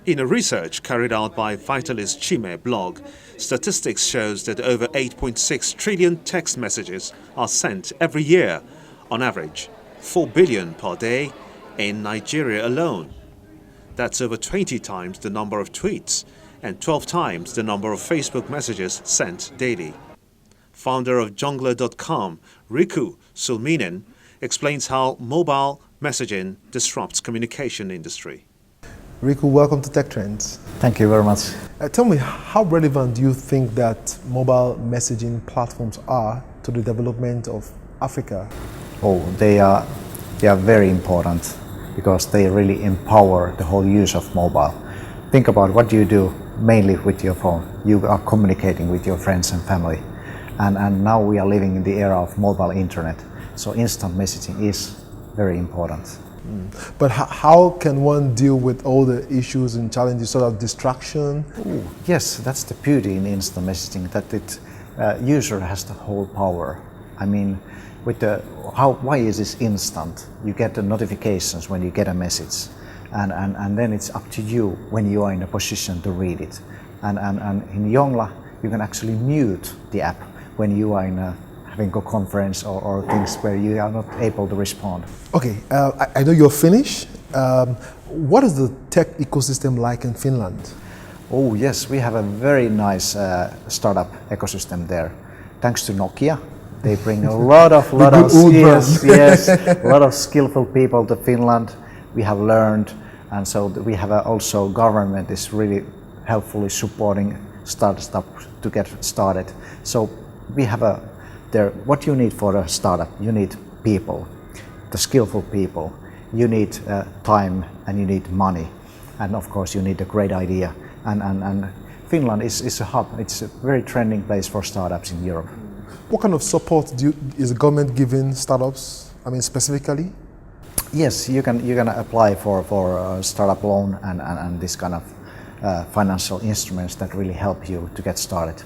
In a research carried out by Vitalist Chime blog, statistics shows that over 8.6 trillion text messages are sent every year, on average 4 billion per day in Nigeria alone. That's over 20 times the number of tweets and 12 times the number of Facebook messages sent daily. Founder of Jungler.com, Riku Sulminen, explains how mobile messaging disrupts communication industry. Riku, welcome to Tech Trends. Thank you very much. Tell me, how relevant do you think that mobile messaging platforms are to the development of Africa? Oh, they are very important because they really empower the whole use of mobile. Think about what you do mainly with your phone. You are communicating with your friends and family. And now we are living in the era of mobile internet. So instant messaging is very important. But how can one deal with all the issues and challenges, sort of distraction? Ooh, yes, that's the beauty in instant messaging, that it user has the whole power. I mean, why is this instant? You get the notifications when you get a message, and then it's up to you when you are in a position to read it. And in Jongla, you can actually mute the app when you are having a conference or things where you are not able to respond. Okay, I know you're Finnish. What is the tech ecosystem like in Finland? Oh yes, we have a very nice startup ecosystem there. Thanks to Nokia, they bring a lot of skillful people to Finland. We have learned, and so we have also government is really helpfully supporting startups to get started. So we have what you need for a startup, you need people, the skillful people, you need time, and you need money, and of course you need a great idea. And Finland is a hub, it's a very trending place for startups in Europe. What kind of support is the government giving startups, I mean specifically? Yes, you can apply for a startup loan and this kind of financial instruments that really help you to get started.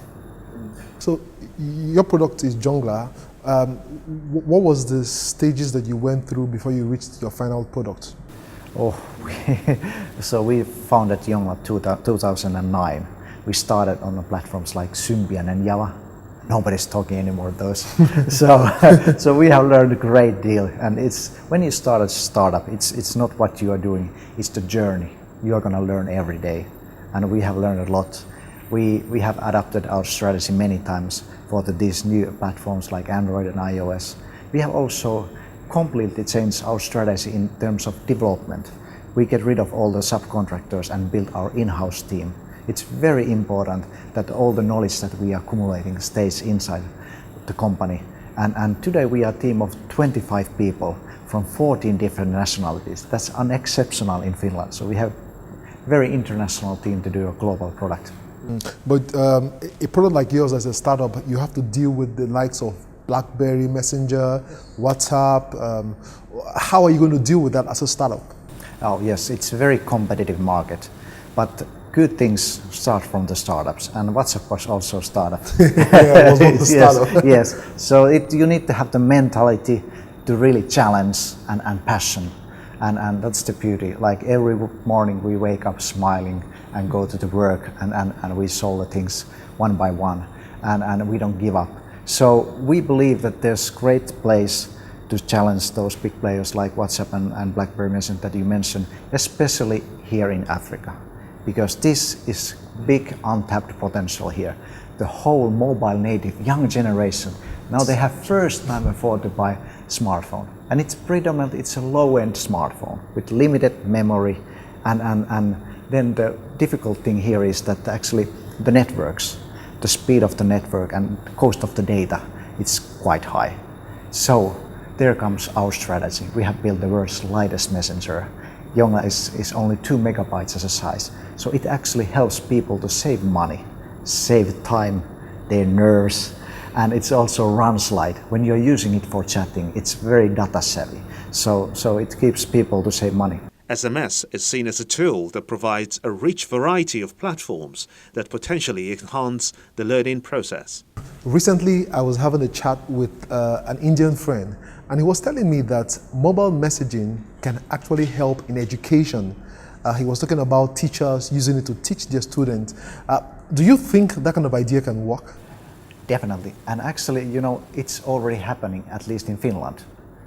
So your product is Jungler. What was the stages that you went through before you reached your final product? So we founded Jongla 2009. We started on the platforms like Symbian and Java. Nobody's talking anymore those. So we have learned a great deal. And it's when you start a startup, it's not what you are doing, it's the journey. You are going to learn every day. And we have learned a lot. We have adapted our strategy many times for these new platforms like Android and iOS. We have also completely changed our strategy in terms of development. We get rid of all the subcontractors and build our in-house team. It's very important that all the knowledge that we are accumulating stays inside the company. And today we are a team of 25 people from 14 different nationalities. That's unexceptional in Finland. So we have a very international team to do a global product. But a product like yours as a startup, you have to deal with the likes of BlackBerry Messenger, WhatsApp. How are you going to deal with that as a startup? Oh yes, it's a very competitive market, but good things start from the startups, and WhatsApp was also a startup. Yeah, it was not the startup. Yes, so you need to have the mentality to really challenge and passion, and that's the beauty. Like every morning we wake up smiling and go to the work, and we solve the things one by one, and we don't give up. So we believe that there's great place to challenge those big players like WhatsApp and BlackBerry Messenger that you mentioned, especially here in Africa, because this is big untapped potential here. The whole mobile native young generation, now they have first time afford to buy smartphone, and it's a low-end smartphone with limited memory, and then the difficult thing here is that actually the networks, the speed of the network and cost of the data, it's quite high. So there comes our strategy. We have built the world's lightest messenger. Jongla is only 2 megabytes as a size. So it actually helps people to save money, save time, their nerves, and it's also runs light. When you're using it for chatting, it's very data savvy. So it keeps people to save money. SMS is seen as a tool that provides a rich variety of platforms that potentially enhance the learning process. Recently, I was having a chat with an Indian friend, and he was telling me that mobile messaging can actually help in education. He was talking about teachers using it to teach their students. Do you think that kind of idea can work? Definitely, and actually, you know, it's already happening, at least in Finland.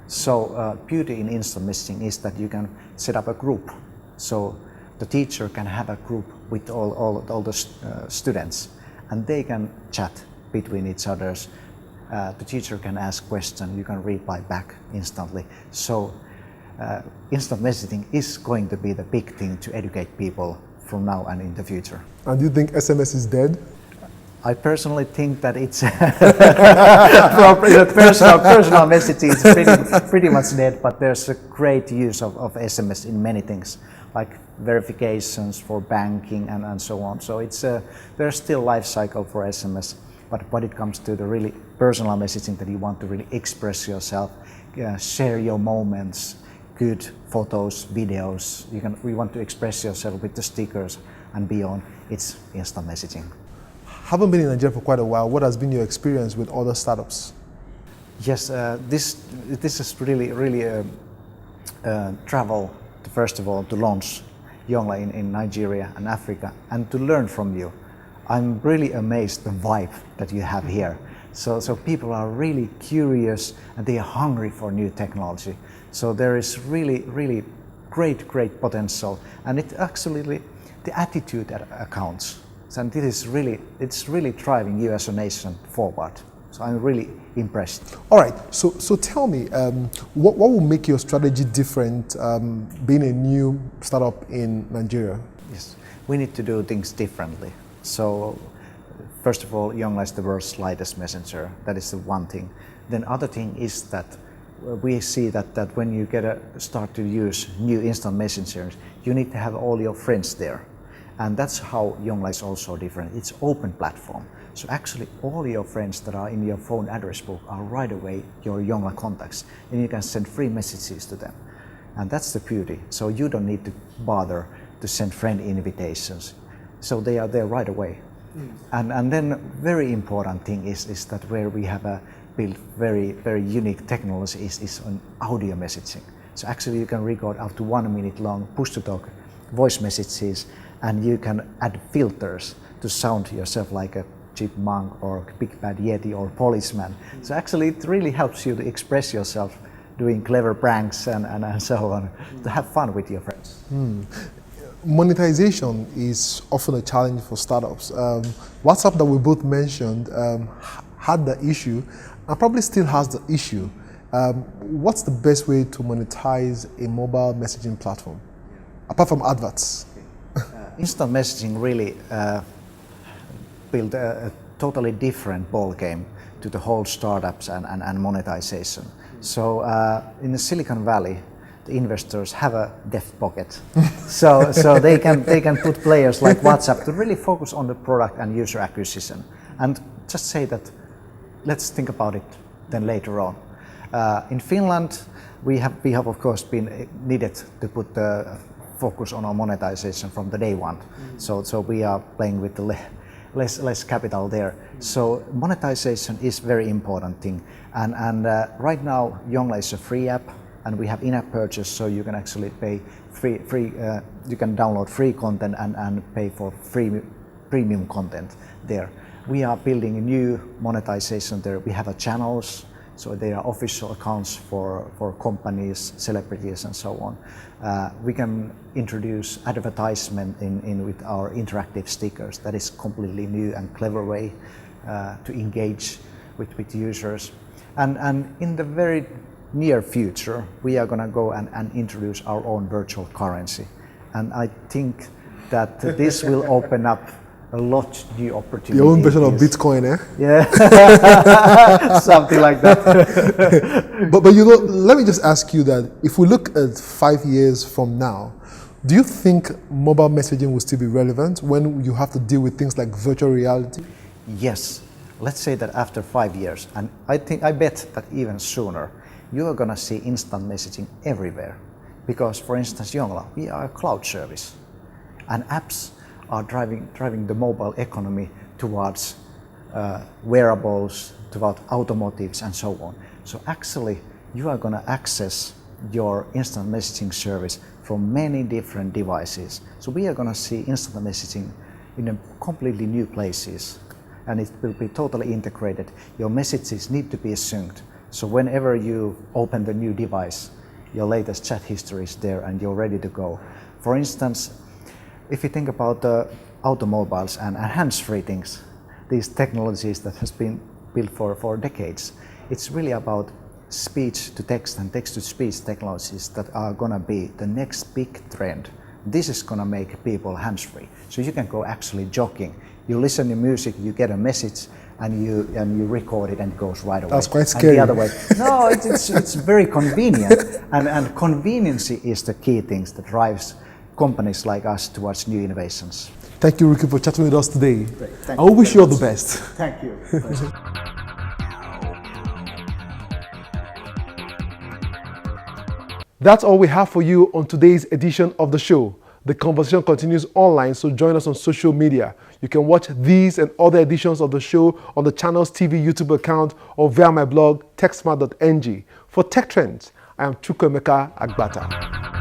So beauty in instant messaging is that you can set up a group. So the teacher can have a group with all the students, and they can chat between each others. The teacher can ask questions, you can reply back instantly. So instant messaging is going to be the big thing to educate people from now and in the future. And do you think SMS is dead? I personally think that it's personal messaging is pretty much dead, but there's a great use of SMS in many things, like verifications for banking and so on. So it's there's still life cycle for SMS, but when it comes to the really personal messaging that you want to really express yourself, share your moments, good photos, videos, we want to express yourself with the stickers and beyond, it's instant messaging. Haven't been in Nigeria for quite a while. What has been your experience with other startups? Yes, this is really travel, first of all, to launch Yongla in Nigeria and Africa, and to learn from you. I'm really amazed the vibe that you have here. So people are really curious and they are hungry for new technology. So there is really great potential, and it actually the attitude that accounts. And it's really driving you as a nation forward. So I'm really impressed. All right, so tell me, what will make your strategy different being a new startup in Nigeria? Yes, we need to do things differently. So first of all, Yongla is the world's lightest messenger. That is the one thing. Then other thing is that we see that when you start to use new instant messengers, you need to have all your friends there. And that's how Yongla is also different. It's open platform. So actually all your friends that are in your phone address book are right away your Yongla contacts, and you can send free messages to them. And that's the beauty. So you don't need to bother to send friend invitations. So they are there right away. And then very important thing is that where we have built very unique technology is on audio messaging. So actually you can record up to 1 minute long push-to-talk voice messages, and you can add filters to sound yourself like a chipmunk or big bad yeti or policeman. So actually it really helps you to express yourself doing clever pranks and so on, to have fun with your friends. Monetization is often a challenge for startups. WhatsApp that we both mentioned had the issue and probably still has the issue. What's the best way to monetize a mobile messaging platform, apart from adverts? Instant messaging really built a totally different ball game to the whole startups and monetization. So in the Silicon Valley, the investors have a depth pocket, so they can put players like WhatsApp to really focus on the product and user acquisition, and just say that let's think about it then later on. In Finland, we have of course been needed to put the focus on our monetization from the day one. So we are playing with the less capital there. So monetization is very important thing. And right now Yongla is a free app, and we have in-app purchase, so you can actually pay free. You can download free content and pay for free premium content there. We are building a new monetization there. We have channels. So they are official accounts for companies, celebrities, and so on. We can introduce advertisement in with our interactive stickers. That is completely new and clever way to engage with users. And in the very near future, we are going to go and introduce our own virtual currency. And I think that this will open up a lot new opportunities. Your own version of Bitcoin, eh? Yeah, something like that. But you know, let me just ask you that if we look at 5 years from now, do you think mobile messaging will still be relevant when you have to deal with things like virtual reality? Yes, let's say that after 5 years, and I bet that even sooner, you are gonna see instant messaging everywhere. Because for instance, Yongla, we are a cloud service, and apps are driving the mobile economy towards wearables, toward automotives and so on. So actually, you are going to access your instant messaging service from many different devices. So we are going to see instant messaging in a completely new places, and it will be totally integrated. Your messages need to be synced. So whenever you open the new device, your latest chat history is there and you're ready to go. For instance, if you think about the automobiles and hands-free things, these technologies that has been built for decades, it's really about speech to text and text to speech technologies that are going to be the next big trend. This is going to make people hands-free. So you can go actually jogging. You listen to music, you get a message, and you record it and it goes right away. That's quite scary. And the other way. No, it's very convenient. And convenience is the key things that drives companies like us towards new innovations. Thank you, Ricky, for chatting with us today. Great. Thank I you wish you all the best. Thank you. That's all we have for you on today's edition of the show. The conversation continues online, so join us on social media. You can watch these and other editions of the show on the channel's TV YouTube account or via my blog, techsmart.ng. For Tech Trends, I am Chukwuemeka Agbata.